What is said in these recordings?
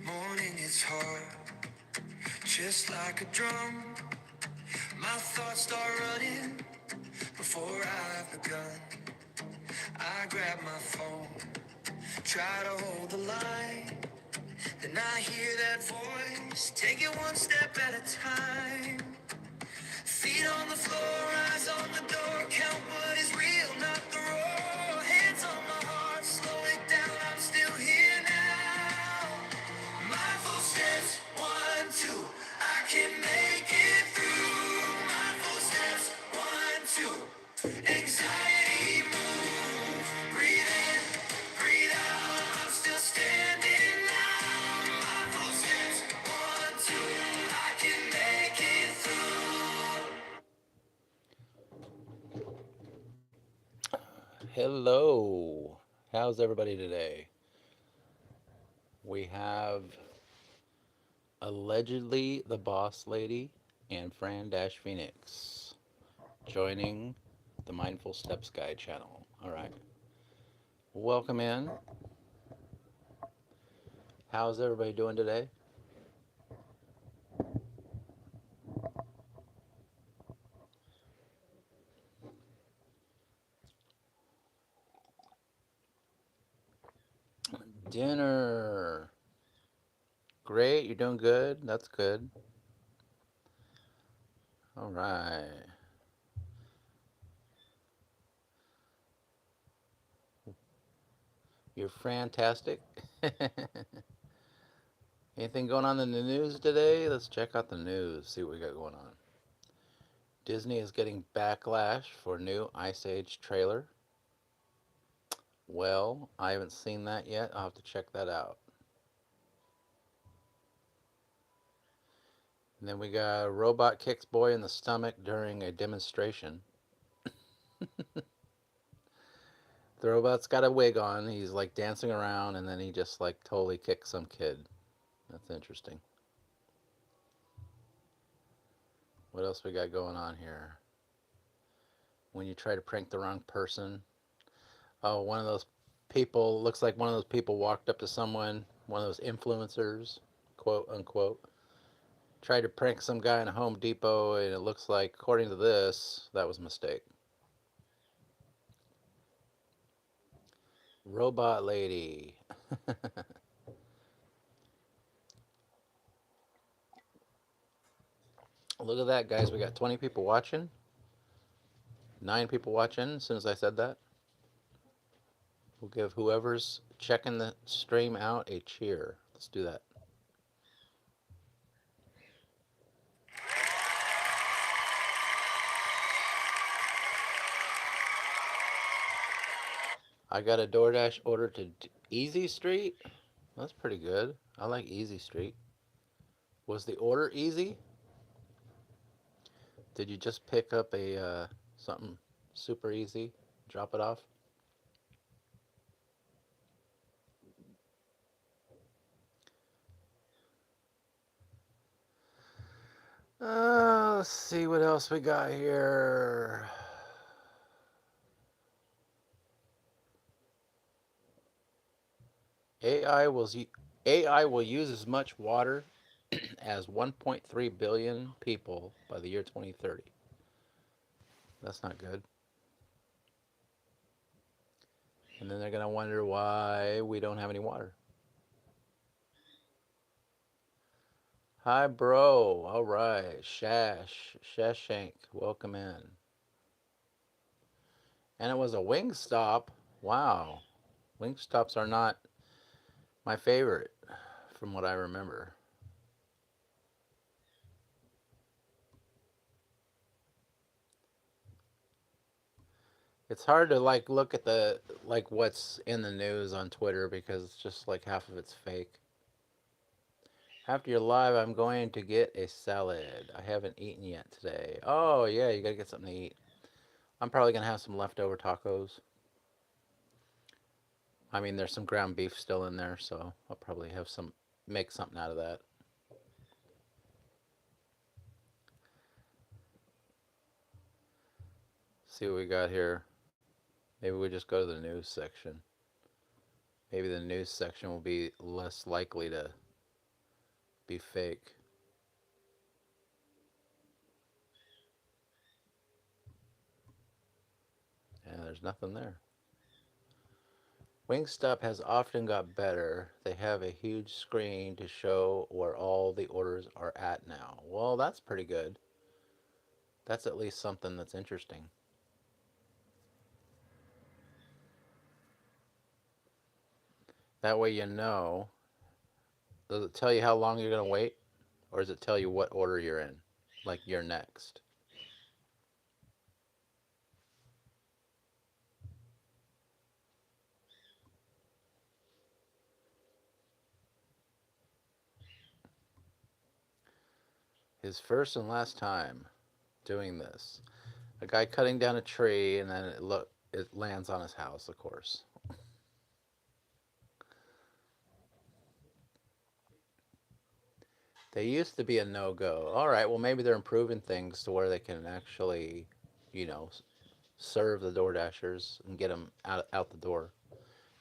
Morning is hard, just like a drum. My thoughts start running before I've begun. I grab my phone, try to hold the line. Then I hear that voice, take it one step at a time. Feet on the floor, eyes on the door, count what is real, not the roar. Hands on my heart, slow it down, I'm still here now. Mindful steps, 1, 2, I can make it through. Mindful steps, 1, 2, anxiety move. Breathe in, breathe out, I'm still standing now. Mindful steps, 1, 2, I can make it through. Hello. How's everybody today? We have allegedly the boss lady and Fran Dash Phoenix joining the Mindful Steps Guide channel. All right. Welcome in. How's everybody doing today? Dinner. Great. You're doing good. That's good. All right. You're fantastic. Anything going on in the news today? Let's check out the news, see what we got going on. Disney is getting backlash for new Ice Age trailer. Well, I haven't seen that yet. I'll have to check that out. And then we got a robot kicks boy in the stomach during a demonstration. The robot's got a wig on. He's like dancing around and then he just like totally kicks some kid. That's interesting. What else we got going on here? When you try to prank the wrong person. Oh, one of those people, looks like one of those people walked up to someone, one of those influencers, quote unquote, tried to prank some guy in a Home Depot, and it looks like, according to this, that was a mistake. Robot lady. Look at that, guys. We got 20 people watching. 9 people watching as soon as I said that. We'll give whoever's checking the stream out a cheer. Let's do that. I got a DoorDash order to Easy Street. That's pretty good. I like Easy Street. Was the order easy? Did you just pick up a something super easy, drop it off? Let's see what else we got here. AI will AI will use as much water as 1.3 billion people by the year 2030. That's not good. And then they're going to wonder why we don't have any water. Hi, bro. All right. Shashank, welcome in. And it was a Wingstop. Wow. Wingstops are not my favorite from what I remember. It's hard to like look at the like what's in the news on Twitter because it's just like half of it's fake. After you're live, I'm going to get a salad. I haven't eaten yet today. Oh yeah, you gotta get something to eat. I'm probably gonna have some leftover tacos. I mean, there's some ground beef still in there, so I'll probably have some make something out of that. See what we got here. Maybe we just go to the news section. Maybe the news section will be less likely to be fake. Yeah, there's nothing there. Wingstop has often got better. They have a huge screen to show where all the orders are at now. Well, that's pretty good. That's at least something that's interesting. That way you know. Does it tell you how long you're going to wait? Or does it tell you what order you're in? Like you're next. His first and last time doing this. A guy cutting down a tree and then it lands on his house, of course. They used to be a no go. All right, well, maybe they're improving things to where they can actually, you know, serve the Door Dashers and get them out the door.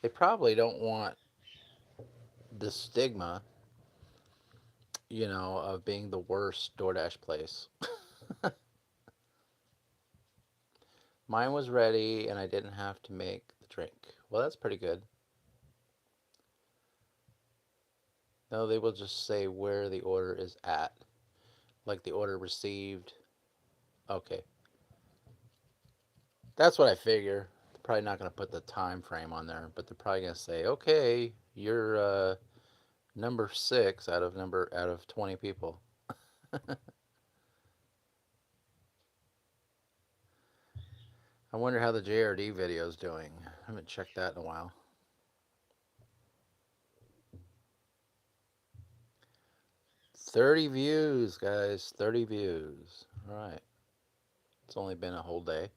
They probably don't want the stigma, of being the worst DoorDash place. Mine was ready and I didn't have to make the drink. Well, that's pretty good. No, they will just say where the order is at, like the order received. Okay, that's what I figure. They're probably not going to put the time frame on there, but they're probably going to say, "Okay, you're number 6 out of 20 people." I wonder how the JRD video is doing. I haven't checked that in a while. 30 views, guys. 30 views. All right. It's only been a whole day,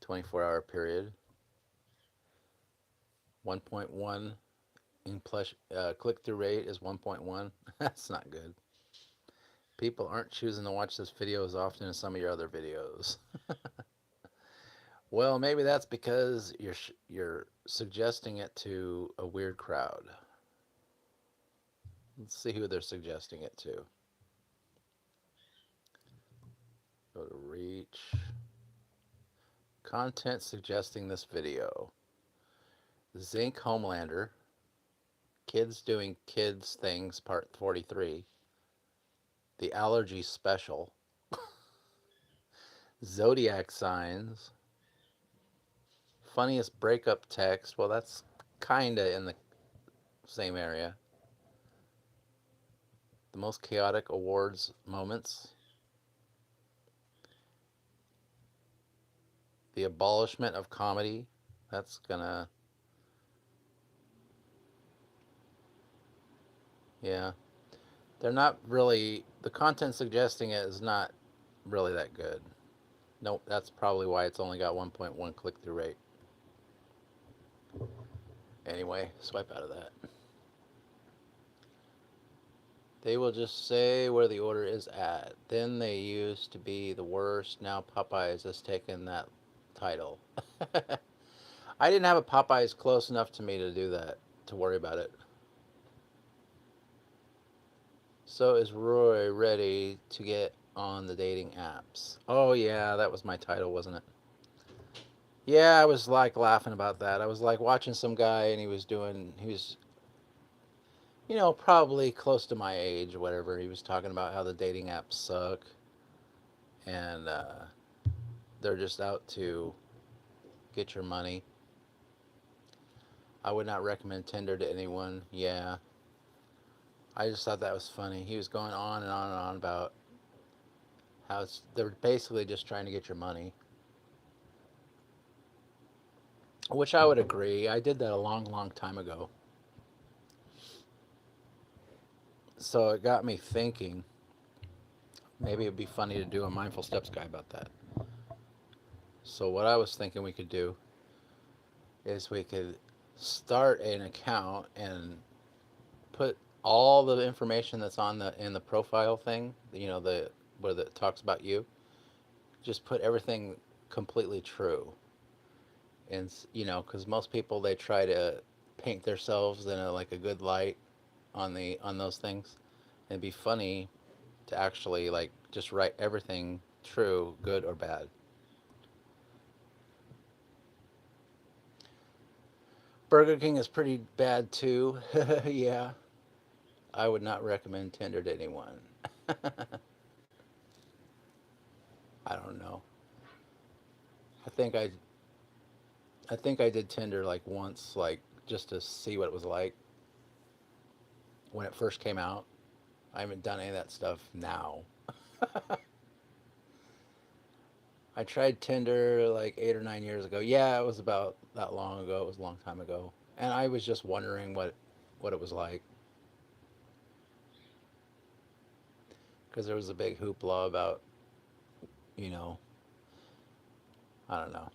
24-hour period. 1.1 in plus click through rate is 1.1. That's not good. People aren't choosing to watch this video as often as some of your other videos. Well, maybe that's because you're suggesting it to a weird crowd. Let's see who they're suggesting it to. Go to reach. Content suggesting this video. Zinc Homelander. Kids doing kids things part 43. The allergy special. Zodiac signs. Funniest breakup text. Well, that's kinda in the same area. The most chaotic awards moments. The abolishment of comedy. That's gonna, yeah. They're not really, the content suggesting it is not really that good. Nope, that's probably why it's only got 1.1 click through rate. Anyway, swipe out of that. They will just say where the order is at. Then they used to be the worst. Now Popeyes has taken that title. I didn't have a Popeyes close enough to me to do that, to worry about it. So is Roy ready to get on the dating apps? Oh, yeah, that was my title, wasn't it? Yeah, I was like laughing about that. I was like watching some guy and he was, probably close to my age or whatever. He was talking about how the dating apps suck and they're just out to get your money. I would not recommend Tinder to anyone. Yeah. I just thought that was funny. He was going on and on and on about how they're basically just trying to get your money, which I would agree. I did that a long, long time ago. So it got me thinking maybe it'd be funny to do a Mindful Steps guy about that. So what I was thinking we could do is we could start an account and put all the information that's on the in the profile thing, the where it talks about you, just put everything completely true. And because most people they try to paint themselves in like a good light, on those things. It'd be funny to actually like just write everything true, good or bad. Burger King is pretty bad too. Yeah, I would not recommend Tinder to anyone. I don't know. I think I I think I did Tinder like once, like just to see what it was like when it first came out. I haven't done any of that stuff now. I tried Tinder like 8 or 9 years ago. Yeah, it was about that long ago. It was a long time ago, and I was just wondering what it was like because there was a big hoopla about you know I don't know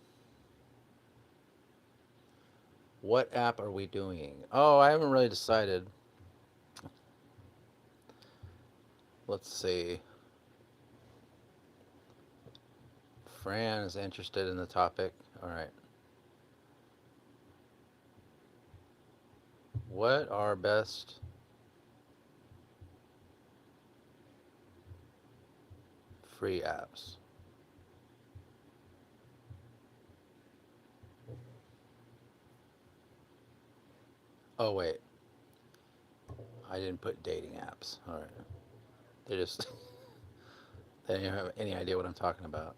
what app are we doing. Oh, I haven't really decided. Let's see. Fran is interested in the topic. All right. What are best free apps? Oh wait, I didn't put dating apps. All right. They just they don't have any idea what I'm talking about.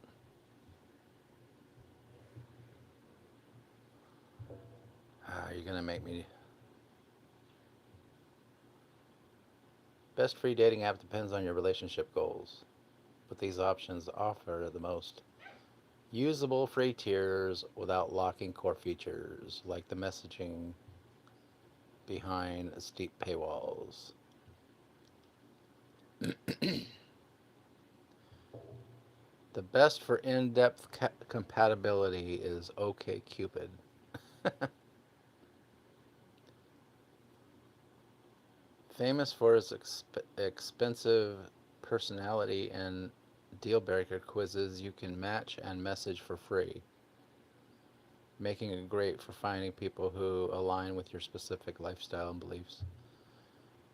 You're gonna make me. Best free dating app depends on your relationship goals, but these options offer the most usable free tiers without locking core features like the messaging behind steep paywalls. The best for in-depth compatibility is OkCupid. Famous for its expensive personality and deal breaker quizzes, you can match and message for free, making it great for finding people who align with your specific lifestyle and beliefs.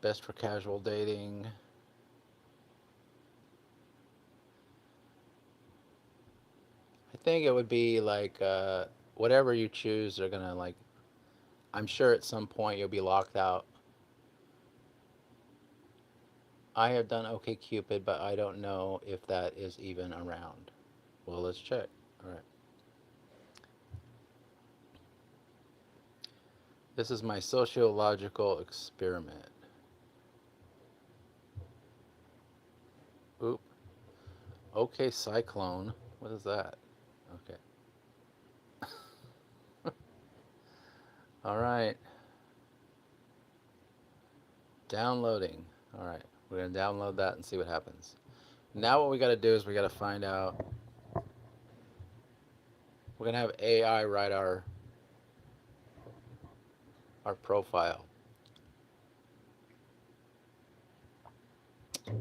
Best for casual dating. I think it would be like whatever you choose, they're gonna like. I'm sure at some point you'll be locked out. I have done OkCupid, but I don't know if that is even around. Well, let's check. All right. This is my sociological experiment. Oop. Okay, Cyclone. What is that? Okay. All right. Downloading. All right. We're going to download that and see what happens. Now what we got to do is we got to find out. We're going to have AI write our profile.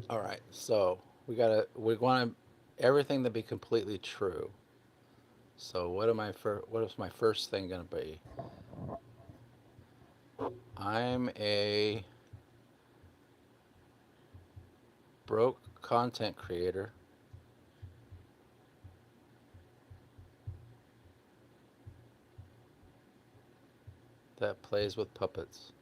All right. So, we want everything to be completely true. So, what is my first thing going to be? I'm a broke content creator that plays with puppets.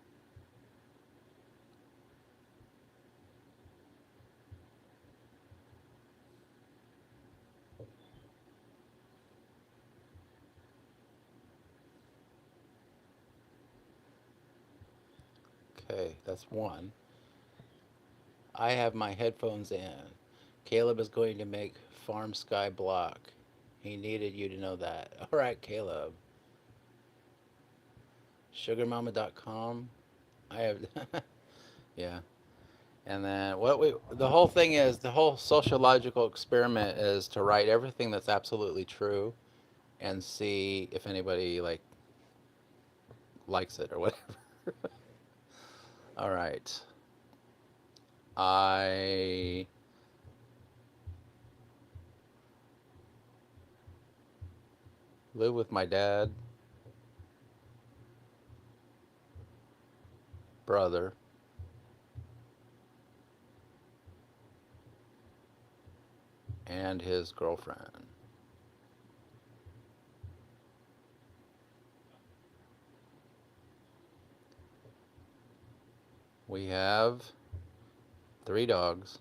Okay, that's one. I have my headphones in. Caleb is going to make Farm Sky block. He needed you to know that. All right, Caleb. Sugarmama.com. I have, yeah. And then the whole thing is, the whole sociological experiment is to write everything that's absolutely true and see if anybody likes it or whatever. All right. I live with my dad, brother, and his girlfriend. We have 3 dogs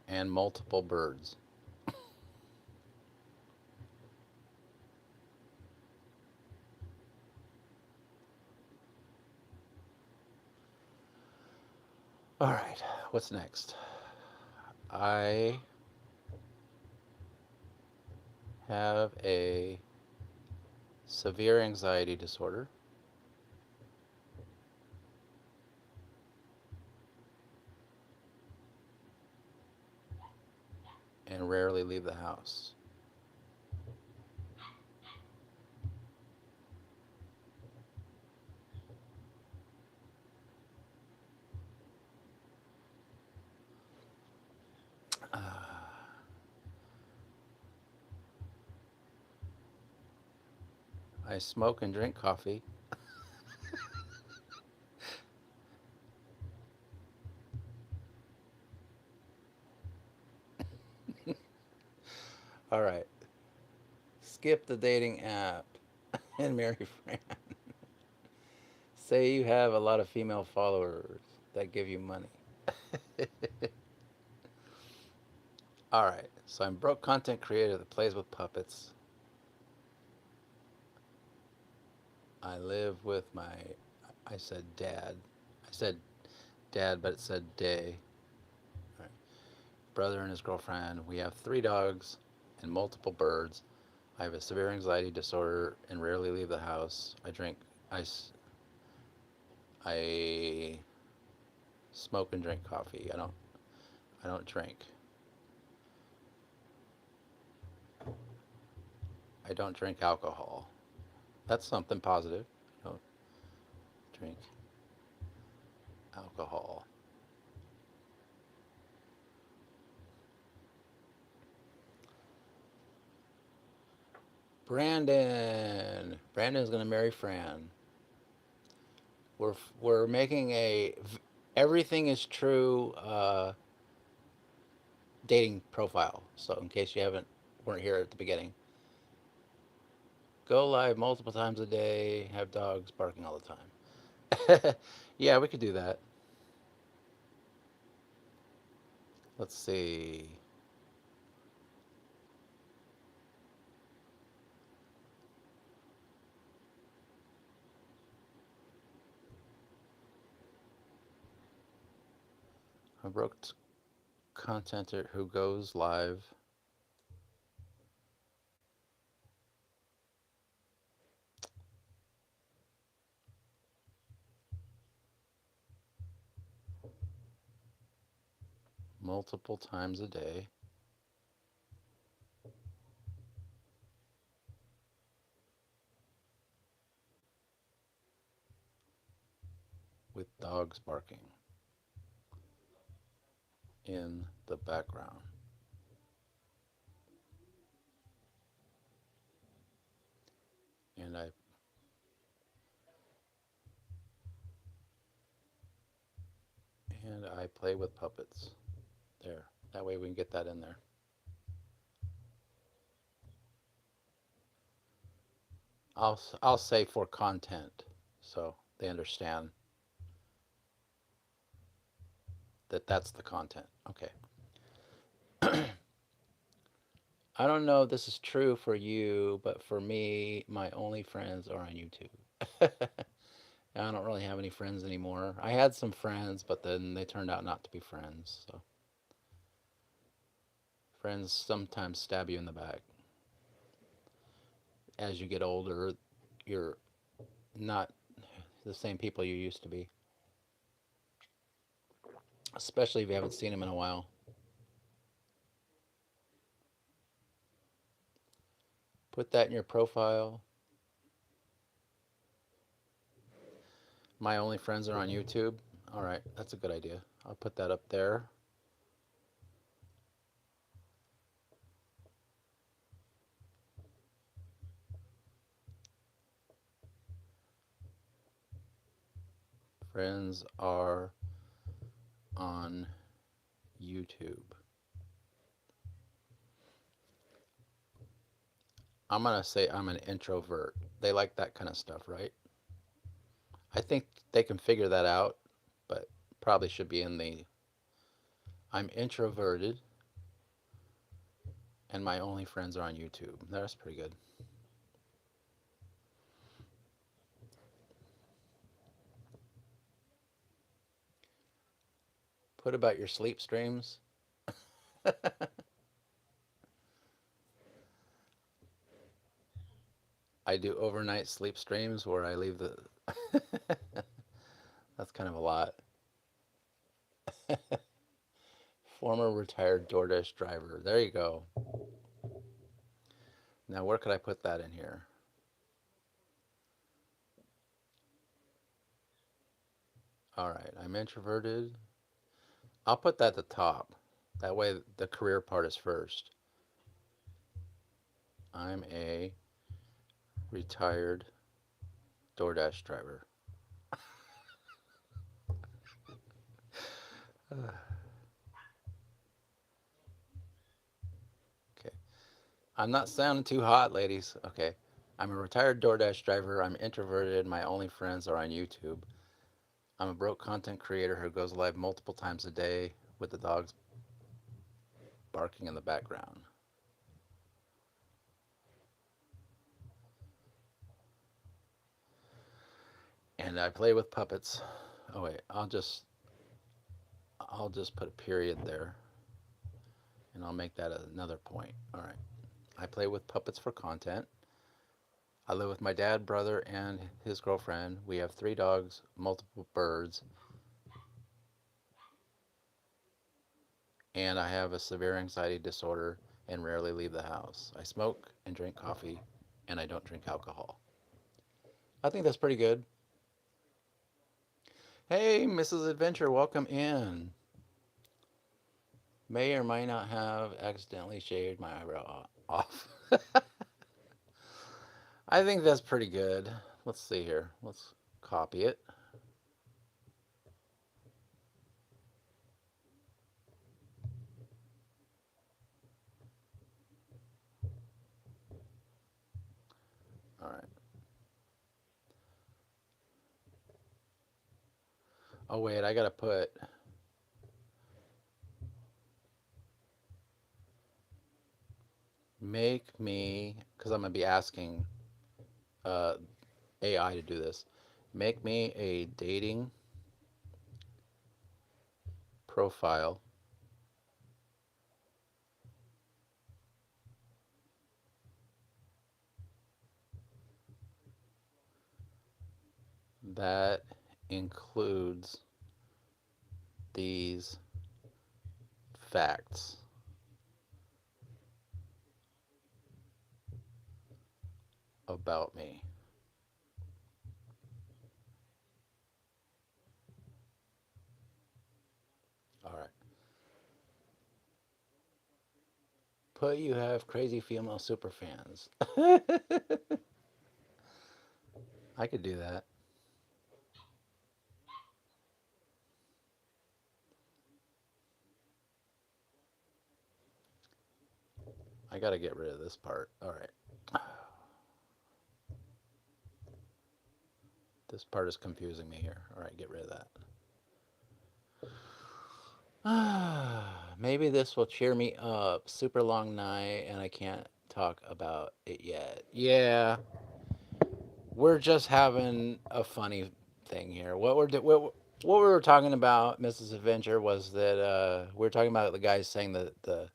and multiple birds. All right, what's next? I have a severe anxiety disorder and rarely leave the house. I smoke and drink coffee. All right, skip the dating app and marry Fran. Say you have a lot of female followers that give you money. All right, so I'm broke content creator that plays with puppets. I live with my, I said dad. I said dad, but it said day. All right. Brother and his girlfriend. We have 3 dogs and multiple birds. I have a severe anxiety disorder and rarely leave the house. I, I smoke and drink coffee. I don't drink. I don't drink alcohol. That's something positive. I don't drink alcohol. Brandon's gonna marry Fran. We're making a everything is true dating profile. So in case you haven't weren't here at the beginning, go live multiple times a day. Have dogs barking all the time. Yeah, we could do that. Let's see. A broke contenter who goes live multiple times a day with dogs barking in the background. And I play with puppets. There. That way we can get that in there. I'll say for content, so they understand that that's the content. Okay. I don't know if this is true for you, but for me, my only friends are on YouTube. I don't really have any friends anymore. I had some friends, but then they turned out not to be friends. So friends sometimes stab you in the back. As you get older, you're not the same people you used to be, especially if you haven't seen them in a while. Put that in your profile. My only friends are on YouTube. All right, that's a good idea. I'll put that up there. Friends are on YouTube. I'm going to say I'm an introvert. They like that kind of stuff, right? I think they can figure that out, but probably should be in the I'm introverted and my only friends are on YouTube. That's pretty good. Put about your sleep streams. I do overnight sleep streams where I leave the. That's kind of a lot. Former retired DoorDash driver. There you go. Now, where could I put that in here? All right, I'm introverted. I'll put that at the top. That way, the career part is first. I'm a retired DoorDash driver. Okay. I'm not sounding too hot, ladies. Okay. I'm a retired DoorDash driver. I'm introverted. My only friends are on YouTube. I'm a broke content creator who goes live multiple times a day with the dogs barking in the background. And I play with puppets. Oh wait, I'll just put a period there and I'll make that another point. All right. I play with puppets for content. I live with my dad, brother, and his girlfriend. We have 3 dogs, multiple birds, and I have a severe anxiety disorder and rarely leave the house. I smoke and drink coffee, and I don't drink alcohol. I think that's pretty good. Hey, Mrs. Adventure, welcome in. May or may not have accidentally shaved my eyebrow off. I think that's pretty good. Let's see here. Let's copy it. All right. Oh, wait, I got to put make me, because I'm going to be asking uh, AI to do this. Make me a dating profile that includes these facts about me. All right. Put you have crazy female super fans. I could do that. I got to get rid of this part. All right. This part is confusing me here. All right, get rid of that. Maybe this will cheer me up. Super long night, and I can't talk about it yet. Yeah, we're just having a funny thing here. What we were talking about, Mrs. Adventure, was that we were talking about the guys saying that the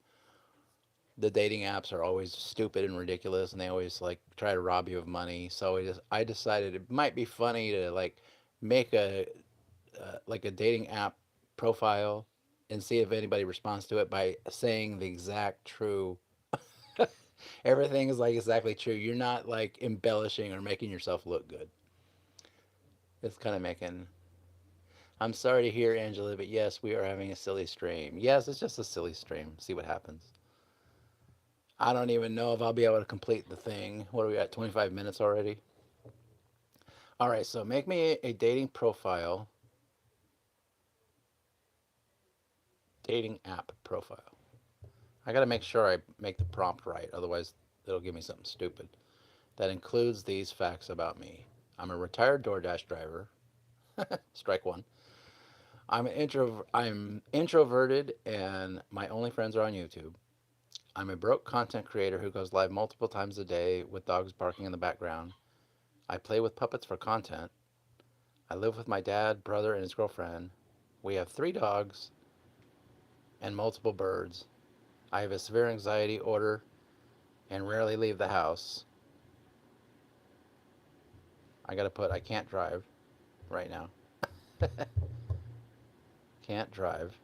dating apps are always stupid and ridiculous, and they always like try to rob you of money. So I decided it might be funny to like make a like a dating app profile and see if anybody responds to it by saying the exact true. Everything is like exactly true. You're not like embellishing or making yourself look good. It's kind of making. I'm sorry to hear, Angela, but yes, we are having a silly stream. Yes, it's just a silly stream. See what happens. I don't even know if I'll be able to complete the thing. What are we at? 25 minutes already? All right, so make me a dating profile dating app profile. I got to make sure I make the prompt right, otherwise, it'll give me something stupid. That includes these facts about me. I'm a retired DoorDash driver. Strike one. I'm introverted and my only friends are on YouTube. I'm a broke content creator who goes live multiple times a day with dogs barking in the background. I play with puppets for content. I live with my dad, brother, and his girlfriend. We have 3 dogs and multiple birds. I have a severe anxiety order and rarely leave the house. I gotta put I can't drive right now. Can't drive.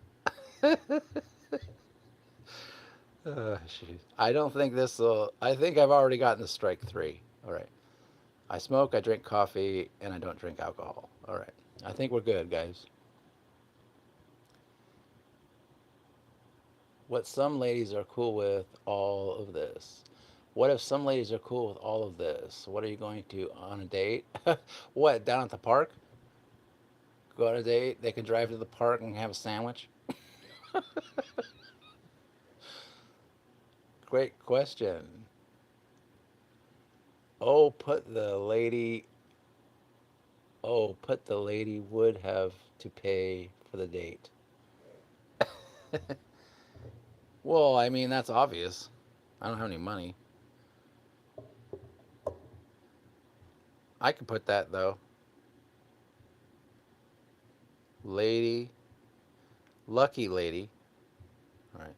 Jeez. I don't think this will. I think I've already gotten to strike three. All right. I smoke, I drink coffee, and I don't drink alcohol. All right. I think we're good, guys. What some ladies are cool with all of this. What if some ladies are cool with all of this? What are you going to on a date? What, down at the park? Go on a date? They can drive to the park and have a sandwich? Great question. Oh, put the lady would have to pay for the date. Well, I mean, that's obvious. I don't have any money. I could put that, though. Lady, lucky lady. All right.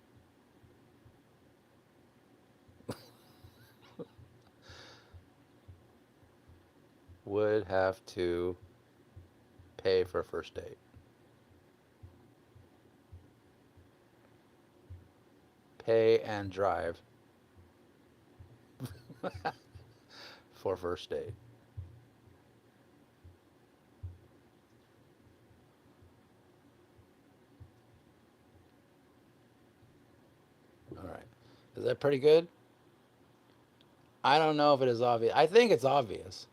Would have to pay for a first date. Pay and drive for first date. All right. Is that pretty good? I don't know if it is obvious. I think it's obvious.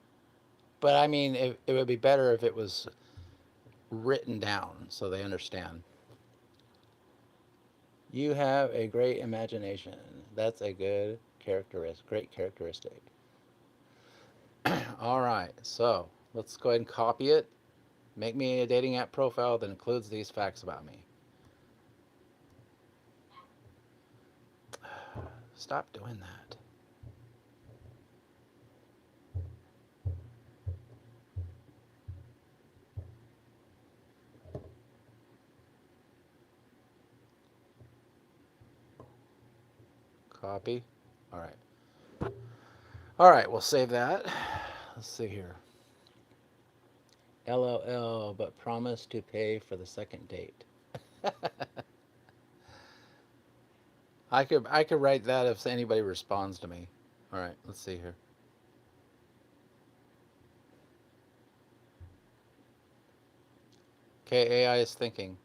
But I mean, it would be better if it was written down so they understand. You have a great imagination. That's a good characteristic. Great characteristic. All right. So let's go ahead and copy it. Make me a dating app profile that includes these facts about me. Stop doing that. Copy. All right. All right. We'll save that. Let's see here. LOL, but promise to pay for the second date. I could write that if anybody responds to me. All right. Let's see here. Okay. AI is thinking.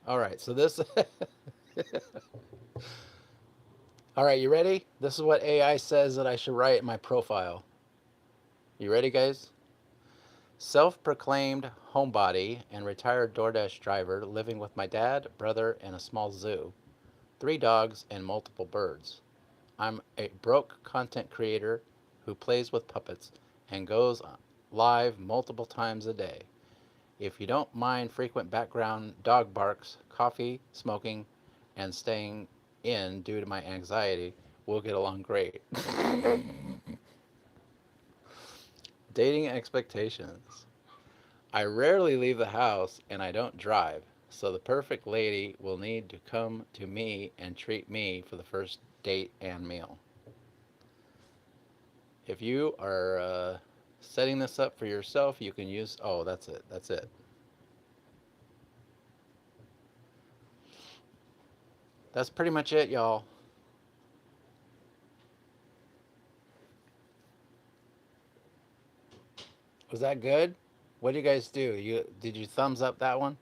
All right. So this. All right. You ready? This is what AI says that I should write in my profile. You ready, guys? Self proclaimed homebody and retired DoorDash driver living with my dad, brother, and a small zoo. 3 dogs and multiple birds. I'm a broke content creator who plays with puppets and goes live multiple times a day. If you don't mind frequent background dog barks, coffee, smoking, and staying in due to my anxiety, we'll get along great. Dating expectations. I rarely leave the house and I don't drive, so the perfect lady will need to come to me and treat me for the first date and meal. If you are setting this up for yourself, you can use. Oh, that's it. That's it. That's pretty much it, y'all. Was that good? What do you guys do? Did you thumbs up that one?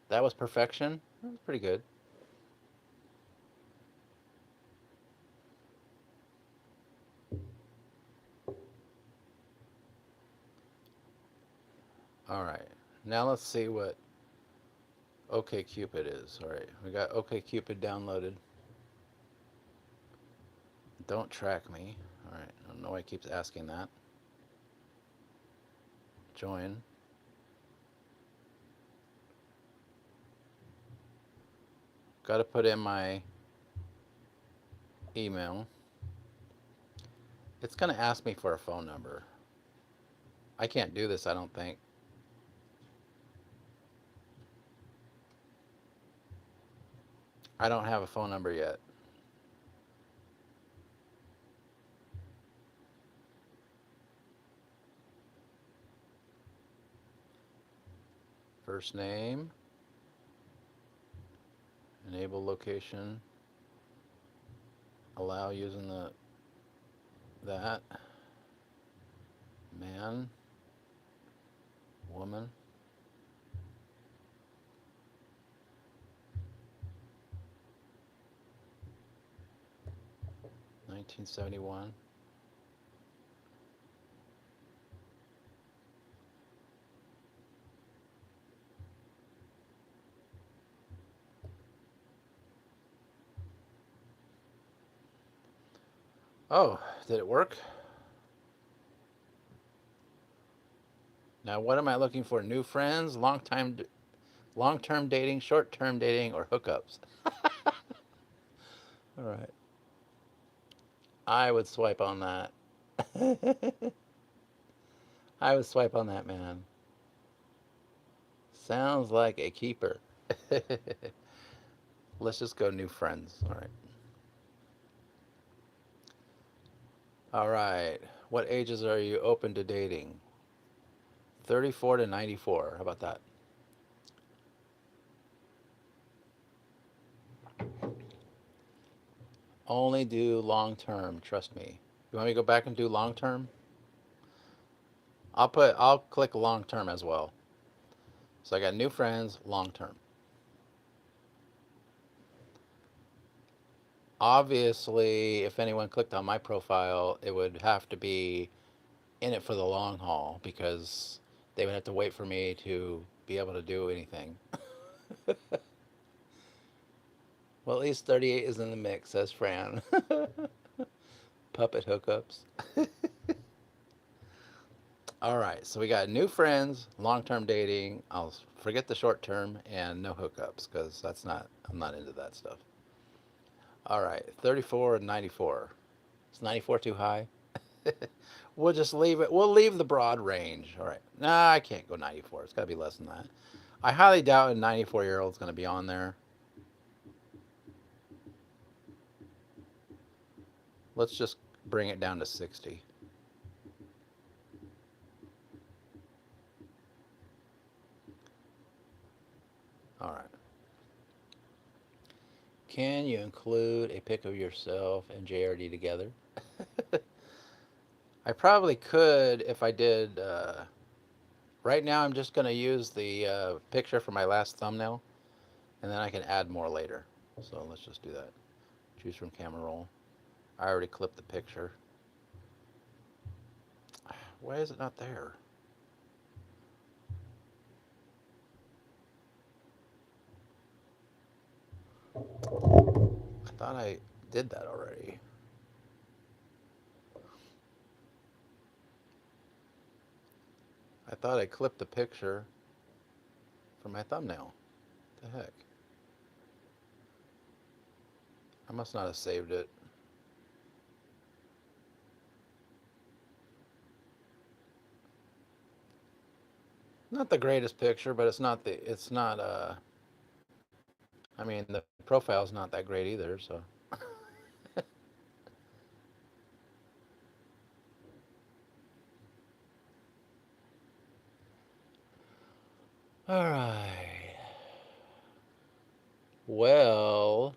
That was perfection. That was pretty good. All right. Now let's see what OK Cupid is. All right. We got OK Cupid downloaded. Don't track me. All right. I don't know why it keeps asking that. Join. Got to put in my email. It's going to ask me for a phone number. I can't do this, I don't think. I don't have a phone number yet. First name, enable location, allow using the that, man, woman, 1971. Oh, did it work? Now, what am I looking for? New friends, long-term dating, short-term dating, or hookups? All right. I would swipe on that. I would swipe on that, man. Sounds like a keeper. Let's just go new friends. All right. All right. What ages are you open to dating? 34 to 94. How about that? Only do long term, trust me. You want me to go back and do long term? I'll click long term as well. So I got new friends, long term. Obviously, if anyone clicked on my profile, it would have to be in it for the long haul because they would have to wait for me to be able to do anything. Well, at least 38 is in the mix, says Fran. Puppet hookups. All right, so we got new friends, long-term dating. I'll forget the short-term and no hookups because I'm not into that stuff. All right, 34 and 94. Is 94 too high? We'll just leave it. We'll leave the broad range. All right. Nah, I can't go 94. It's got to be less than that. I highly doubt a 94-year-old is going to be on there. Let's just bring it down to 60. All right. Can you include a pic of yourself and JRD together? I probably could if I did. Right now, I'm just going to use the picture for my last thumbnail, and then I can add more later. So let's just do that. Choose from camera roll. I already clipped the picture. Why is it not there? I thought I did that already. I thought I clipped the picture for my thumbnail. What the heck? I must not have saved it. Not the greatest picture, but it's not I mean the profile's not that great either, so all right. Well,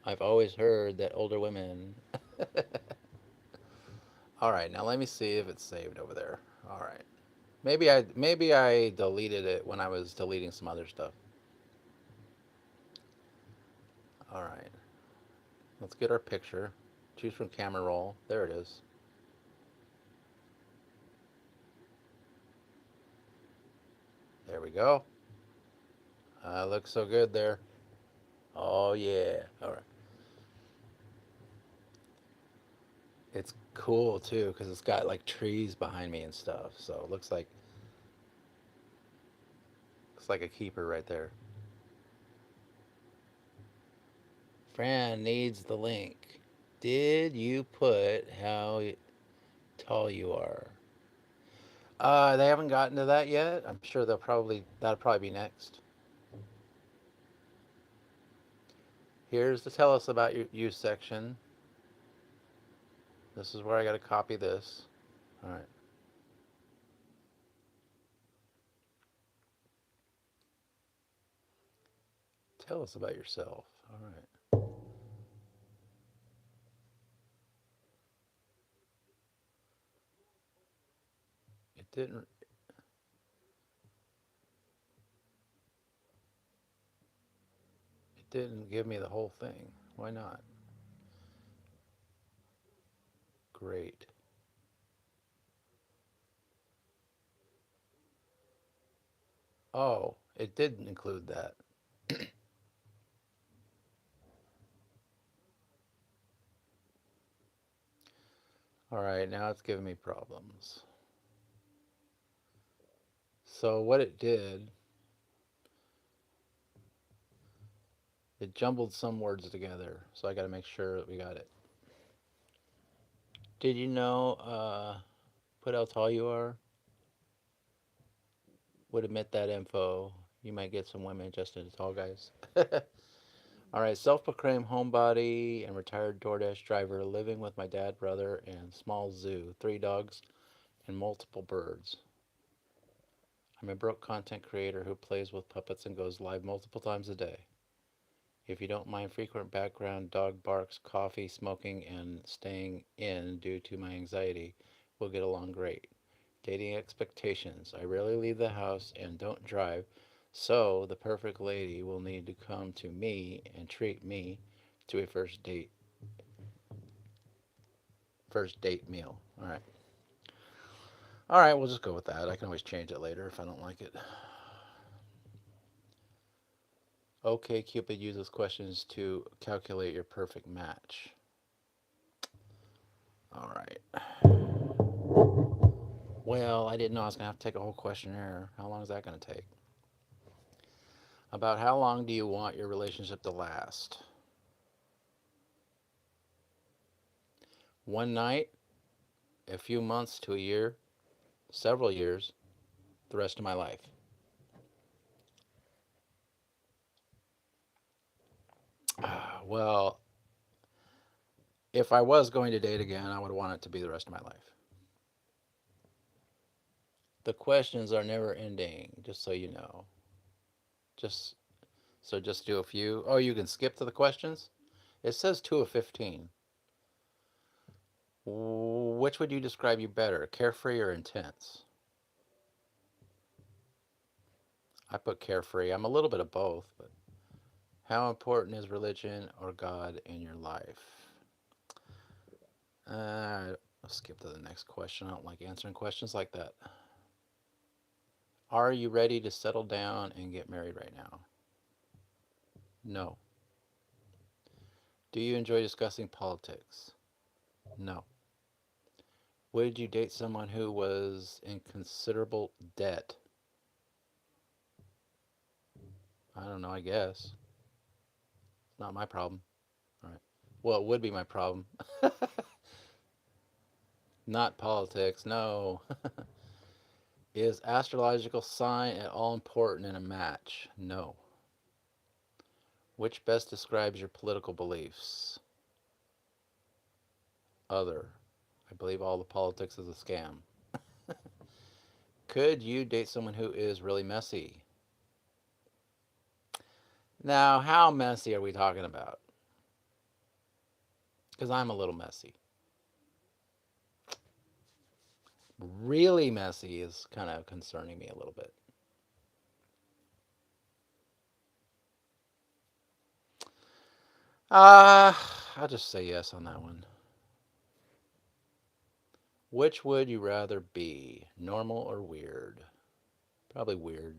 I've always heard that older women All right, now let me see if it's saved over there. All right. Maybe I deleted it when I was deleting some other stuff. All right. Let's get our picture. Choose from camera roll. There it is. There we go. Looks so good there. Oh yeah. All right. It's cool too because it's got like trees behind me and stuff. So it looks like a keeper right there. Fran needs the link. Did you put how tall you are? They haven't gotten to that yet. I'm sure that'll probably be next. Here's the tell us about you section. This is where I got to copy this. All right. Tell us about yourself. All right. It didn't. It didn't give me the whole thing. Why not? Great. Oh, it didn't include that. All right. Now it's giving me problems. So what it did, it jumbled some words together. So I got to make sure that we got it. Did you know? Put how tall you are would admit that info. You might get some women interested in tall guys. All right, self-proclaimed homebody and retired DoorDash driver, living with my dad, brother, and small zoo, 3 dogs, and multiple birds. I'm a broke content creator who plays with puppets and goes live multiple times a day. If you don't mind frequent background dog barks, coffee, smoking, and staying in due to my anxiety, we'll get along great. Dating expectations. I rarely leave the house and don't drive, so the perfect lady will need to come to me and treat me to a first date meal. All right. All right, we'll just go with that. I can always change it later if I don't like it. Okay, Cupid uses questions to calculate your perfect match. All right. Well, I didn't know I was going to have to take a whole questionnaire. How long is that going to take? About how long do you want your relationship to last? One night, a few months to a year, several years, the rest of my life. Well, if I was going to date again, I would want it to be the rest of my life. The questions are never ending, just so you know. Just just do a few. Oh, you can skip to the questions? It says 2 of 15. Which would you describe you better, carefree or intense? I put carefree. I'm a little bit of both, but how important is religion or God in your life? I'll skip to the next question. I don't like answering questions like that. Are you ready to settle down and get married right now? No. Do you enjoy discussing politics? No. Would you date someone who was in considerable debt? I don't know, I guess. It's not my problem. All right. Well, it would be my problem. Not politics, no. Is astrological sign at all important in a match? No. Which best describes your political beliefs? Other. I believe all the politics is a scam. Could you date someone who is really messy? Now, how messy are we talking about? Because I'm a little messy. Really messy is kind of concerning me a little bit. I'll just say yes on that one. Which would you rather be, normal or weird? Probably weird.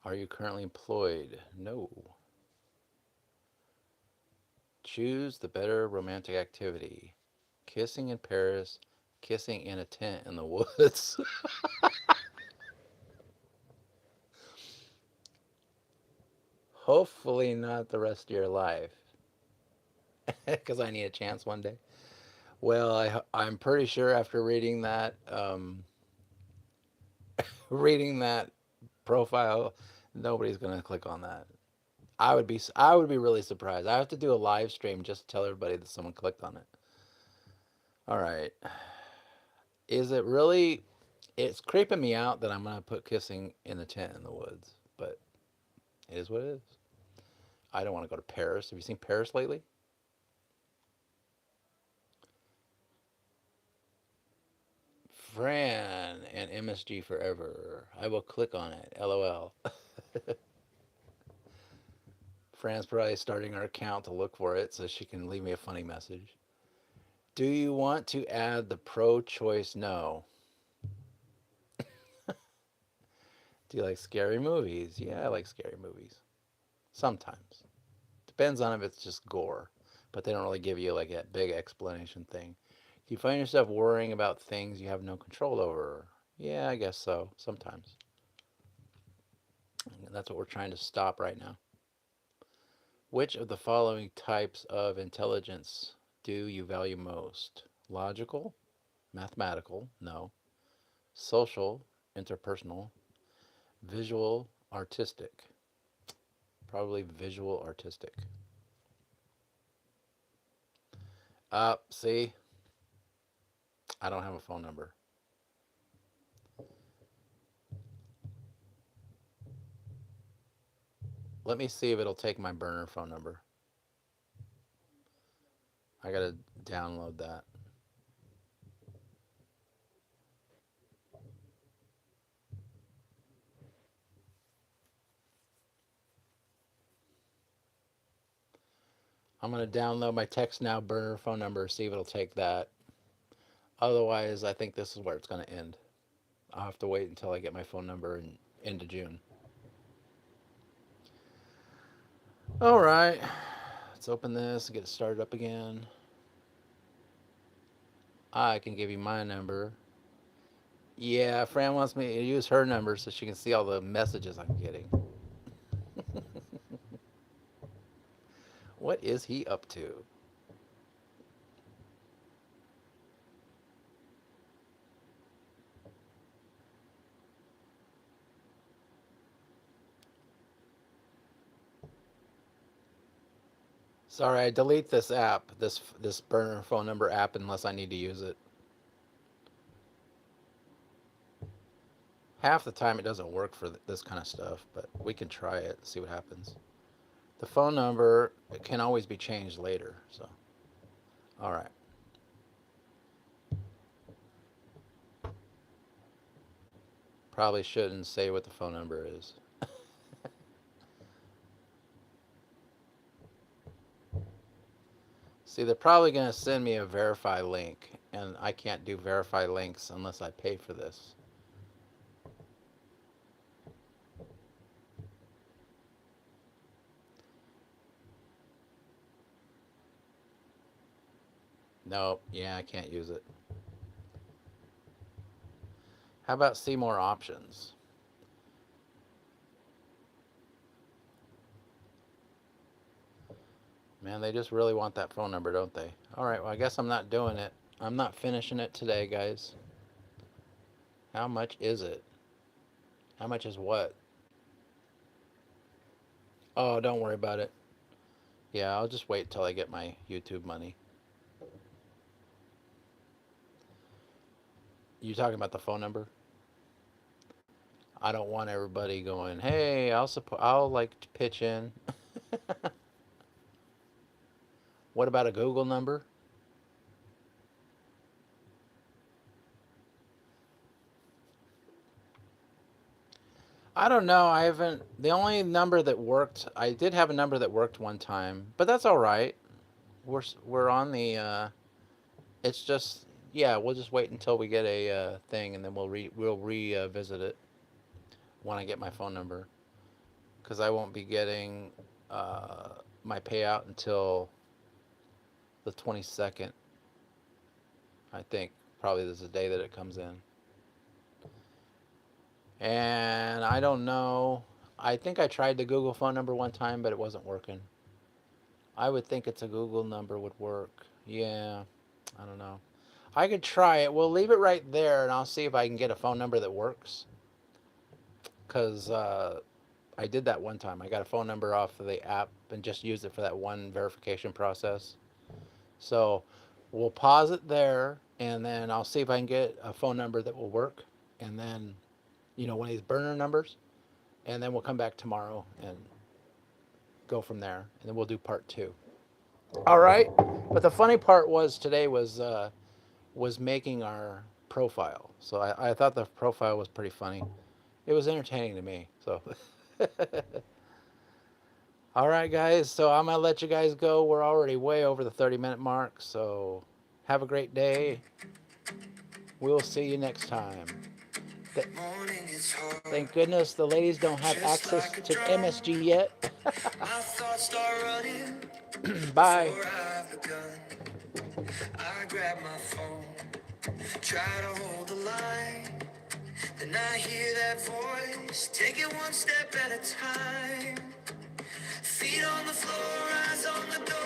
Are you currently employed? No. Choose the better romantic activity. Kissing in Paris, kissing in a tent in the woods. Hopefully, not the rest of your life, because I need a chance one day. Well, I'm pretty sure after reading that profile, nobody's gonna click on that. I would be really surprised. I have to do a live stream just to tell everybody that someone clicked on it. All right. Is it really? It's creeping me out that I'm gonna put kissing in the tent in the woods, but it is what it is. I don't want to go to Paris. Have you seen Paris lately? Fran and MSG forever. I will click on it. LOL. Fran's probably starting her account to look for it so she can leave me a funny message. Do you want to add the pro choice no? Do you like scary movies? Yeah, I like scary movies. Sometimes. Depends on if it's just gore, but they don't really give you like that big explanation thing. Do you find yourself worrying about things you have no control over? Yeah, I guess so. Sometimes. And that's what we're trying to stop right now. Which of the following types of intelligence do you value most? Logical, mathematical, no. Social, interpersonal, visual, artistic. Probably visual artistic. See, I don't have a phone number. Let me see if it'll take my burner phone number. I gotta download that. I'm gonna download my text now burner phone number, see if it'll take that. Otherwise, I think this is where it's gonna end. I'll have to wait until I get my phone number in into June. All right, let's open this and get it started up again. I can give you my number. Yeah, Fran wants me to use her number so she can see all the messages I'm getting. What is he up to? Sorry, I delete this app, this burner phone number app, unless I need to use it. Half the time it doesn't work for this kind of stuff, but we can try it, see what happens. The phone number can always be changed later, so. All right. Probably shouldn't say what the phone number is. See, they're probably going to send me a verify link, and I can't do verify links unless I pay for this. Nope, yeah, I can't use it. How about see more options? Man, they just really want that phone number, don't they? All right, well, I guess I'm not doing it. I'm not finishing it today, guys. How much is it? How much is what? Oh, don't worry about it. Yeah, I'll just wait till I get my YouTube money. You talking about the phone number? I don't want everybody going, "Hey, I'll like to pitch in." What about a Google number? I don't know. I haven't. The only number that worked, I did have a number that worked one time, but that's all right. We're on the. It's just yeah. We'll just wait until we get a thing, and then we'll revisit it when I get my phone number, because I won't be getting my payout until the 22nd. I think probably this is the day that it comes in, and I don't know. I think I tried the Google phone number one time, but it wasn't working. I would think it's a Google number would work. Yeah, I don't know. I could try it. We'll leave it right there, and I'll see if I can get a phone number that works. Cause I did that one time. I got a phone number off of the app and just used it for that one verification process. So we'll pause it there, and then I'll see if I can get a phone number that will work, and then one of these burner numbers, and then we'll come back tomorrow and go from there, and then we'll do part two. All right. But the funny part was today was making our profile. So I thought the profile was pretty funny. It was entertaining to me. So, all right, guys. So I'm gonna let you guys go. We're already way over the 30-minute mark. So have a great day. We'll see you next time. Th- Morning is hard, Thank goodness the ladies don't have just access like a to drum. MSG yet. My thoughts start running Bye. before I've begun. I grab my phone, try to hold the line. Then I hear that voice, take it one step at a time. Feet on the floor, eyes on the door.